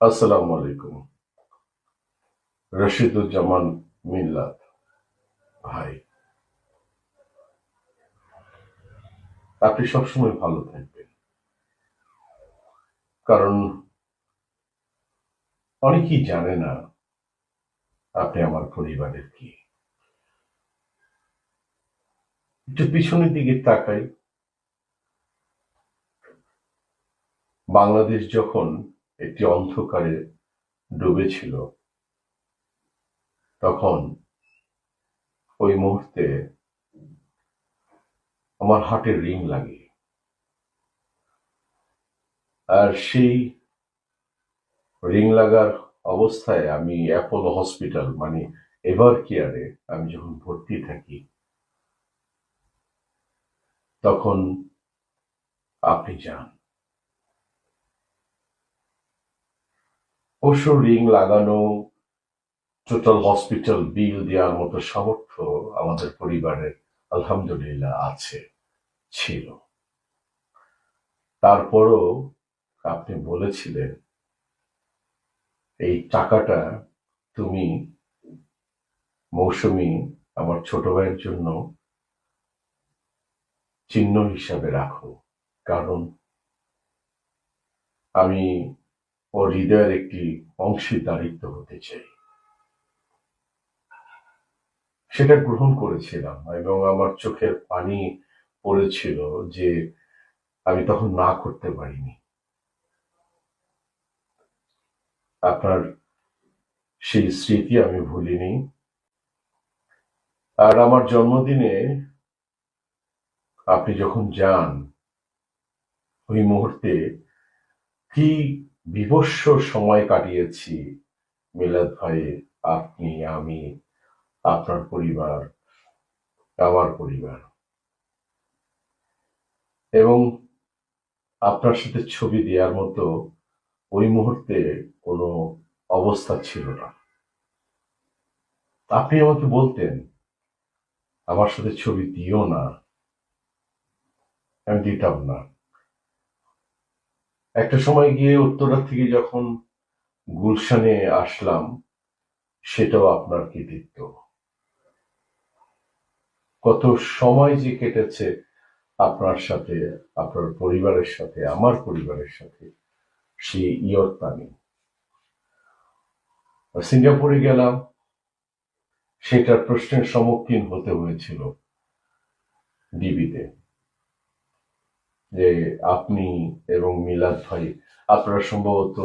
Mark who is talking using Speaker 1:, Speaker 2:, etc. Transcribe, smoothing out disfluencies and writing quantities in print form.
Speaker 1: আসসালামু আলাইকুম। রশিদুজ্জামান মিল্লাত ভাই, আপনি সবসময় ভালো থাকবেন। কারণ অনেকেই জানে না আপনি আমার পরিবারের কি। একটু পিছনের দিকে তাকাই। বাংলাদেশ যখন একটি অন্ধকারে ডুবেছিল, তখন ওই মুহূর্তে আমার হার্টে রিং লাগে। আর সেই রিং লাগার অবস্থায় আমি অ্যাপোলো হসপিটাল মানে এভার কেয়ারে আমি যখন ভর্তি থাকি, তখন আপনি যান। অবশ্য রিং লাগানো, টোটাল হসপিটাল বিল দেওয়ার মতো সামর্থ্য আমাদের পরিবারের আলহামদুলিল্লাহ আছে, ছিল। তারপরও আপনি বলেছিলেন এই টাকাটা তুমি মৌসুমী আমার ছোট ভাইয়ের জন্য চিহ্ন হিসাবে রাখো। কারণ আমি ওর হৃদয়ের একটি অংশীদারিত্ব হতে চাই। সেটা গ্রহণ করেছিলাম এবং আমার চোখের পানি পড়েছিল যে আমি তখন না করতে পারিনি। আপনার সেই স্মৃতি আমি ভুলিনি। আর আমার জন্মদিনে আপনি যখন যান, ওই মুহূর্তে কি বিভৎস সময় কাটিয়েছি মিলাদ ভাই, আপনি, আমি, আপনার পরিবার, আমার পরিবার। এবং আপনার সাথে ছবি দেওয়ার মতো ওই মুহূর্তে কোনো অবস্থা ছিল না। আপনি আমাকে বলতেন আমার সাথে ছবি দিও না, আমি দিতাম না। একটা সময় গিয়ে উত্তরা থেকে যখন গুলশানে আসলাম, সেটাও আপনার কৃতিত্ব। কত সময় যে কেটেছে আপনার সাথে, আপনার পরিবারের সাথে, আমার পরিবারের সাথে, সেই ইয়ত্তা নেই। সিঙ্গাপুরে গেলাম, সেটার প্রশ্নের সম্মুখীন হতে হয়েছিল ডিবিতে, যে আপনি এবং মিলাদ ভাই, আপনারা সম্ভবত